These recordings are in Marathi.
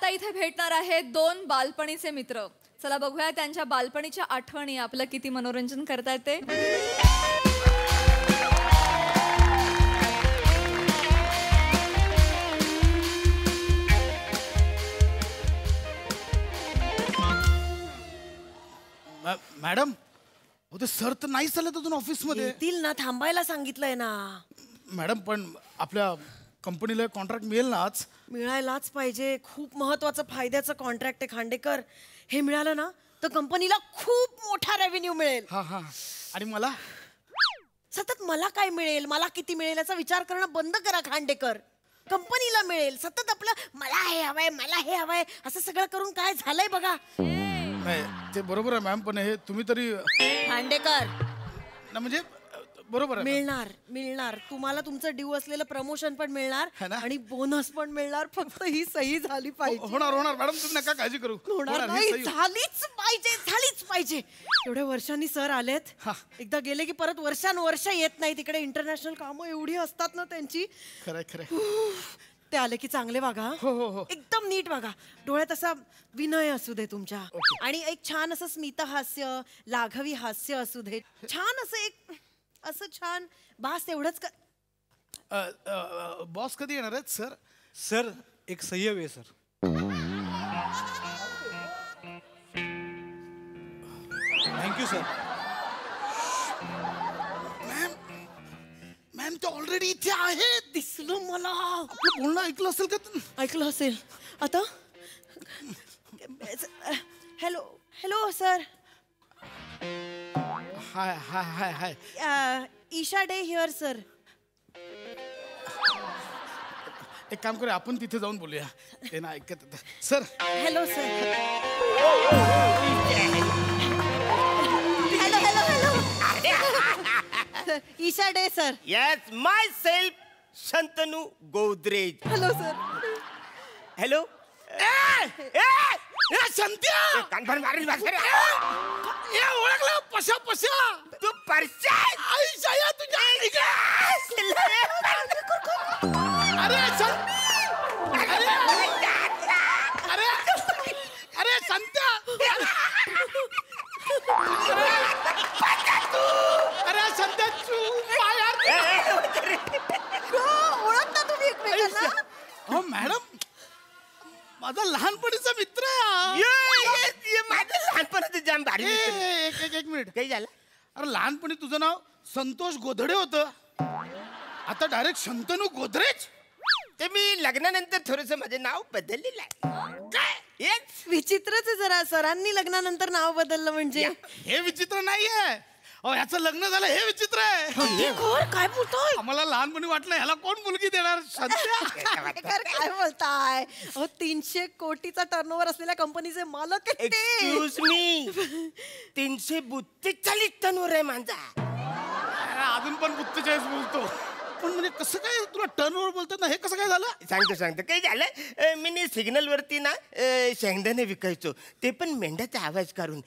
आता इथे भेटणार आहेत दोन बालपणीचे मित्र. चला बघूया त्यांच्या बालपणीच्या आठवणी आपलं किती मनोरंजन करतायत ते. मॅडम हो ते सर तर नाही चालत अजून ऑफिस मध्ये. येतील ना, थांबायला सांगितलंय ना. मॅडम पण आपल्या कंपनीला कॉन्ट्रॅक्ट मिळेल ना आज? मिळायलाच पाहिजे. खूप महत्वाचं फायद्याचं कॉन्ट्रॅक्ट आहे खांडेकर. हे मिळालं ना तर कंपनीला खूप मोठा रेव्हेन्यू मिळेल. हा हा. आणि मला सतत मला काय मिळेल, मला किती मिळेल याचा विचार करणं बंद करा खांडेकर. कंपनीला मिळेल. सतत आपलं मला हे हवंय, मला हे हवंय असं सगळं करून काय झालंय बघा. नाही ते बरोबर आहे मॅम, पण हे तुम्ही तरी खांडेकर ना म्हणजे बरोबर आहे. मिळणार मिळणार तुम्हाला तुमचं ड्यू असलेलं प्रमोशन पण मिळणार है ना? आणि बोनस पण मिळणार. फक्त ही सही झाली पाहिजे. होणार होणार मॅडम, तुम्ही नका काळजी करू. होणार ही नाही, सही- झालीच पाहिजे, झालीच पाहिजे. एवढ्या वर्षांनी सर आलेत. एकदा गेले की परत वर्षानुवर्ष येत नाही. तिकडे इंटरनॅशनल कामं एवढी असतात ना त्यांची. खरंय खरंय. ते आले की चांगले वागा. हो हो हो. एकदम नीट वागा. डोळ्यात असा विनय असू दे तुमच्या. आणि एक छान असं स्मित हास्य, लाघवी हास्य असू दे. छान असं एक असं छान बास एवढंच बॉस कधी येणार आहेत सर? सर एक संयम आहे सर. Thank you sir. मॅम ते ऑलरेडी इथे आहेत. दिसलं मला. आपलं बोलणं ऐकलं असेल का? ऐकलं असेल. आता hello hello sir. Hi hi hi hi. Isha Dey here sir. एक काम करूया, आपण तिथे जाऊन बोलूया. ते ना ऐकत sir. Hello sir. Hello hello hello. Isha De sir. Yes, myself, Shantanu Godrej. Hello sir. Hello. Santya कानफार मारील बाहेर. ओळखलं पशा पशा. तू परशा आईशा या तुझ्या. अरे अरे अरे संत्या. अरे संत्या तू ओळखता तुम्ही एकमेकांना? हो मॅडम, माझा लहानपणीचा मित्र आहे. माझं लहानपणाचं जाम भारी मित्र. एक मिनिट. काही झालं? अरे लहानपणी तुझं नाव संतोष गोधडे होतं, आता डायरेक्ट शंतनू गोदरेज. ते मी लग्नानंतर थोडस माझं नाव बदललेलं आहे. काय विचित्रच आहे जरा. सरांनी लग्नानंतर नाव बदललं म्हणजे. हे विचित्र नाहीये. अहो ह्याचं लग्न झालं हे विचित्र आहे. काय बोलतोय? आम्हाला लहानपणी वाटलं ह्याला कोण मुलगी देणार. काय बोलताय? 300 कोटीचा टर्नओव्हर असलेल्या कंपनीचे मालक आहेत ते. Excuse me. 342 टनवर आहे माझा. अजून पण 42 बोलतो. पण म्हणजे कसं काय तुला टर्नओव्हर बोलतात ना, हे कसं काय झालं? सांगतो काय झालं. मी सिग्नल वरती ना शेंगदाणे विकायचो, ते पण मेंढ्याचा आवाज काढून.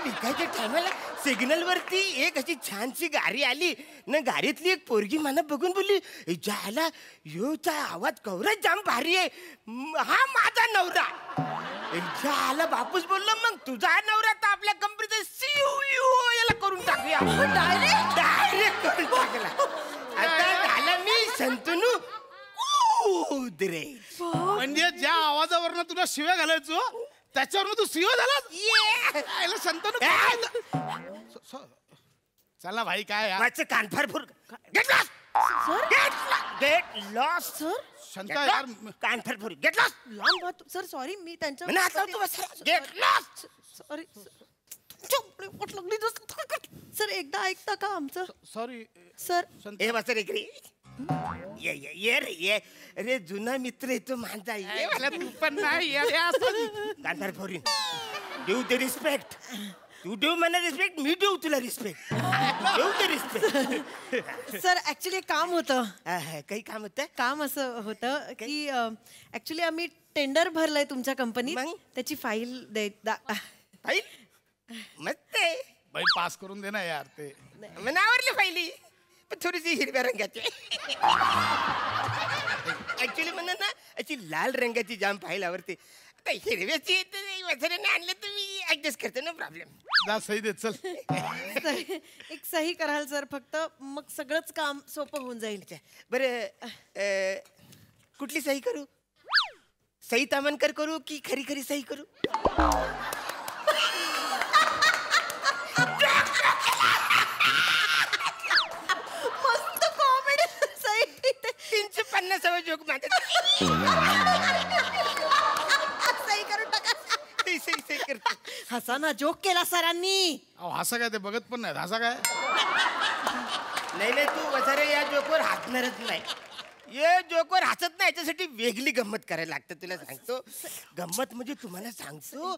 विकायच्या टायमाला सिग्नल वरती एक अशी छानशी गाडी आली ना. गाडीतली एक पोरगी मला बघून बोलली, ज्याला योचा आवाज कवरा जाम भारी आहे, हा माझा नवरा. ज्याला बापूस बोललो, मग तुझा नवरा तर आपल्या कंपनीचा CEO याला करून टाकूया. डायरेक्ट करून टाकला. आता झाला मी शंतनू गोदरेज. म्हणजे ज्या आवाजावरनं तुला शिव्या घालायचो त्याच्यावरनं तू CEO झाला. शंतनू चल ना भाई. काय माझं कानफार फुर. Get lost sir. Get lost sir. Shanta यार कानफार फुर. Get lost. लांब सर. सॉरी मी त्यांच्या. Get lost. Sorry sir. एकदा ऐकता का आमचं? Sorry sir. हे बस रे इकडे. ये रे ये. अरे जुना मित्र येतो माझा. ये मला तू पण नाही. कानफार फोरीन. Due the respect. तू देऊ मला रिस्पेक्ट, मी देऊ तुला रिस्पेक्ट. देऊ ते रिस्पेक्ट. सर ऍक्च्युली काम होतं. काही काम होतं? काम असं होतं की ऍक्च्युली आम्ही टेंडर भरलंय तुमच्या कंपनीत. त्याची फाईल फाईल मस्त आहे. भाई पास करून दे ना यार. ते आवडली फाईली. पण थोडीशी हिरव्या रंगाची ऍक्च्युली म्हणा ना अशी लाल रंगाची जाम पाहायला आवडते. आता हिरव्याची वसऱ्याने आणलं तर मी ऍडजस्ट करते ना प्रॉब्लेम. जा सही दे चल. एक सही कराल सर फक्त, मग सगळंच काम सोपं होऊन जाईल. बरं कुठली सही करू? सही तामणकर करू की खरी खरी सही करू? मस्त कॉमेडी सही. 350 जोक माझ्या सही करून टाका. सही करते. हसा ना, जोक केला सरांनी. अहो हसा काय ते बघत पण नाही हसा काय. नाही तू वसारे या जोकवर हसणारच नाही. ये जोकवर हसत नाही याच्यासाठी वेगळी गंमत करायला लागतं. तुला सांगतो गंमत म्हणजे तुम्हाला सांगतो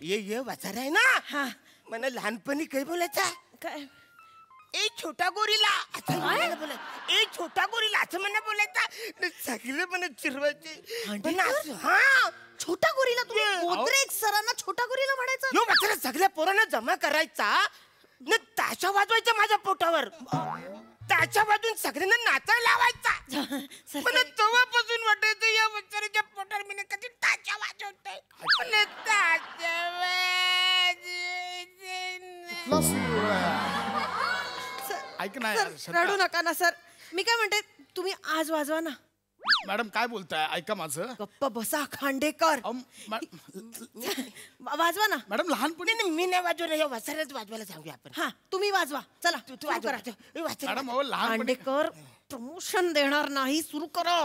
ये वसारा आहे ना मला लहानपणी काही बोलायचा काय ए छोटा गोरीला असं म्हणायला बोलायचं. ए छोटा गोरीला असं म्हणा बोलायचा. सगळे मला चिरवायचे पण असं हा छोटा गोरीला तुम्ही गोदरेज सरांना छोटा गोरीला म्हणायचं? यो वसारा सगळ्या पोरांना जमा करायचा न ताशा वाजवायचा माझ्या पोटावर. त्याच्या बाजून सगळ्यांना नाचायला लावायचा. सर, मला तेव्हापासून वाटायचं या वसाऱ्याच्या पोटावर मी कधी ताशा वाजवतोय. मला ताशा कुठला CEO आहे? ऐक ना यार, सर रडू नका ना सर. मी काय म्हणते तुम्ही आज वाजवा ना. मॅडम काय बोलताय ऐका माझं. गप्प बसा खांडेकर. अहो, वाजवा ना. मॅडम लहानपणी नाही मी नाही वाजवणार या वसाऱ्याच वाजवायला सांगूया आपण. हा तुम्ही वाजवा चला. तू सुरू वाजव, करा. वाजव. ए, वाजव. मॅडम अहो लहानपणी खांडेकर प्रमोशन देणार नाही, सुरू करा.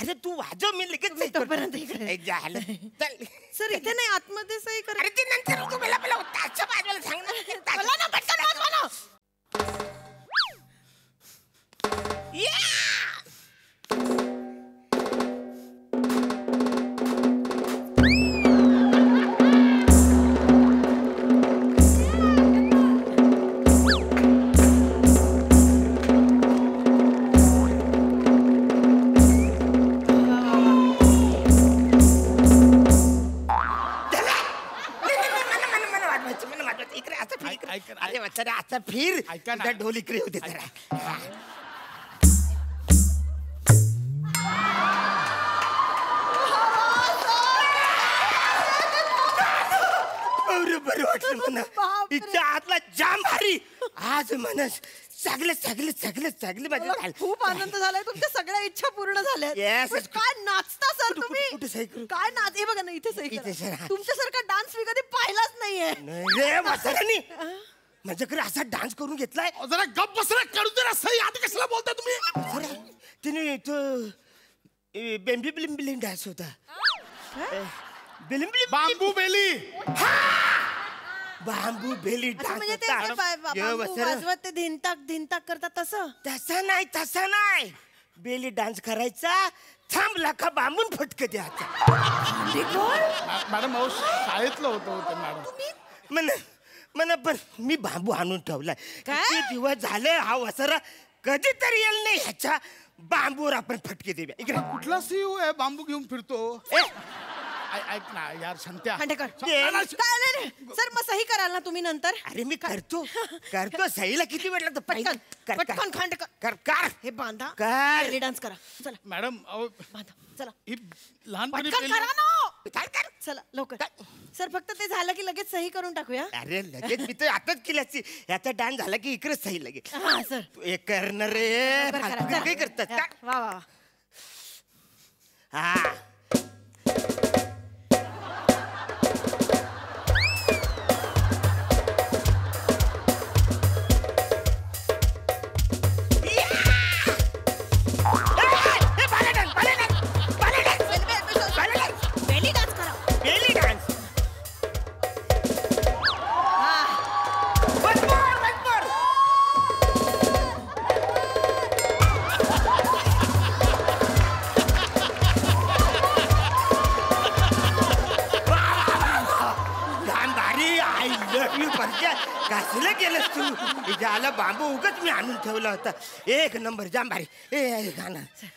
अरे तू वाजव मी लगेच सही करतो. तोपर्यंत इकडे. ए, झालं. चल. सर इथे नाही आतमध्ये सही करा. अरे ते नंतर तू मला ताशा वाजवायला सांग ना. चला ना, पटकन वाजवा ना. अरे वसाऱ्या आता फिर ऐका ना. तुझा ढोल इकडे होते जरा. हा. बरं वाटलं म्हणा. बापरे. तिच्या आतला जाम भारी. आज म्हणा सगळे माझे मला खूप आनंद झालाय. तुमच्या सगळ्या इच्छा पूर्ण झाल्या. Yes, पण yes. काय नाचता सर कुठं- तुम्ही. कुठं सही करू? काय नाच. हे बघा ना इथे सही इथे करा. सही. तुमच्यासारखा डान्स मी कधी पाहिलाच नाहीये. नाही रे वसाऱ्यानी माझ्याकडे असा डान्स करून घेतलाय. अहो, जरा गप बसला करू दे ना सही. आता कशाला बोलताय तुम्ही. वसाऱ्या, तिने तो बेंबी बिलिंबिलिंग डान्स होता. बिलिंबिलिंग बांबू बेली. बांबू बेली असं डान्स म्हणजे ते होता. जे बांबू वाजवत ते धिनताक करतात तसं. तसा नाही बेली डान्स करायचा. थांब लाखा बांबून फटक द्यायचा. मॅडम अहो शाळेतलं होतं ते मॅडम. म्हणा पण मी बांबू आणून ठेवलाय. किती दिवस झाले हा वसारा कधीतरी येईल नाही ह्याच्या बांबूवर आपण फटके देऊया. इकडे कुठला CEO आहे बांबू घेऊन फिरतो. ए, ऐक ना यार शांत्या. खांडेकर ये. सर मग सही कराल ना तुम्ही नंतर. अरे मी करतो सहीला किती वेळ लागतो. पटकन खांडेकर कर हे बांधा. कर. बेली डान्स करा. चला मॅडम अहो बांधा. चला ही लहानपणी पटकन केली- करा ना. कर. चला लवकर. सर फक्त ते झालं की लगेच सही करून टाकूया. अरे लगेच मी तर आताच केली असती. याचा डान्स झाला की इकडे सही लगेच. हा सर तू एक करणार रे. बरं करा, फालतू काय करतात करा. वा वा वा. हा बेली डान्स करा. Belly dance. कसलं केलंस तू. ज्याला बांबू उगच मी आणून ठेवला होता. एक नंबर जाम भारी.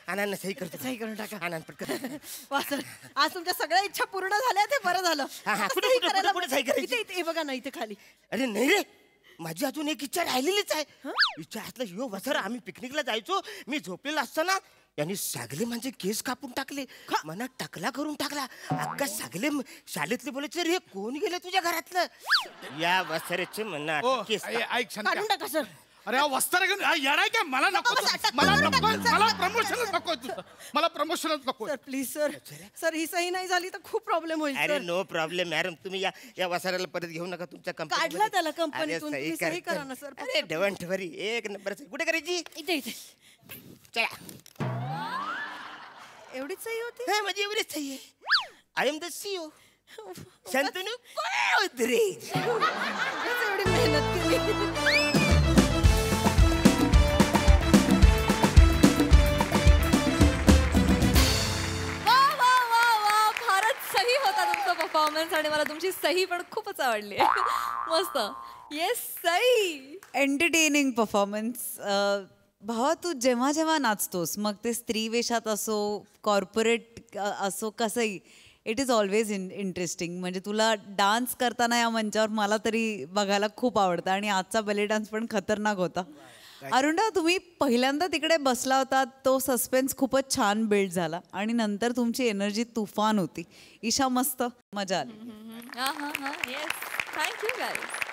आनंद सही करतो. सही करून टाका. आनंद पटकन. वा सर आज तुमच्या सगळ्या इच्छा पूर्ण झाल्या ते बरं झालं. हा, हा. आता कुठे- सही कुठे- करायला कुठे सही करायची? इथे इथे हे बघा ना इथे खाली. अरे नाही रे माझी अजून एक इच्छा राहिलेलीच आहे. इच्छा असलं यो वसर आम्ही पिकनिकला जायचो, मी झोपलेला असताना यांनी सगळे म्हणजे केस कापून टाकले, मनात टकला करून टाकला. अक्का सगळे शाळेतले बोलायचे रे कोण गेले तुझ्या घरातलं. या वसरेचे मनात ओ, केस ऐक शांत्या. काढून टाका सर. अरे वस्त्र घेऊन येडाय काय मला नको बसा, टक्कर मला करून नको टाका, सर. मला प्रमोशनच नको तुझं मला प्रमोशनच नको सर प्लीज सर सर ही सही नाही झाली तर खूप प्रॉब्लेम होईल अरे सर. नो प्रॉब्लेम मॅडम, तुम्ही या वसाऱ्याला परत घेऊ नका तुमच्या कंपनीमध्ये. काढला त्याला कंपनीतून, तुम्ही सही करा ना, सर. अरे डोंट वरी, एक नंबर कुठे करायची. इथे इथे चला. एवढीच सही होती. हा म्हणजे एवढीच सही आहे. I am the CO Shantanu Godrej. उगाच एवढी मेहनत केली. वा वा वा वा फारच सही होता तुमचा परफॉर्मन्स आणि मला तुमची सही पण खूपच आवडली. मस्त. येस सही. Entertaining performance. भावा तू जेव्हा जेव्हा नाचतोस मग ते स्त्री वेशात असो कॉर्पोरेट असो कसंही इट इज ऑलवेज इंटरेस्टिंग. म्हणजे तुला डान्स करताना या मंचावर मला तरी बघायला खूप आवडतं आणि आजचा बेली डान्स पण खतरनाक होता. अरुणा तुम्ही पहिल्यांदा तिकडे बसला होता तो सस्पेन्स खूपच छान बिल्ड झाला आणि नंतर तुमची एनर्जी तुफान होती. ईशा मस्त मजा आली. हा हा हा येस थँक्यू गाईज.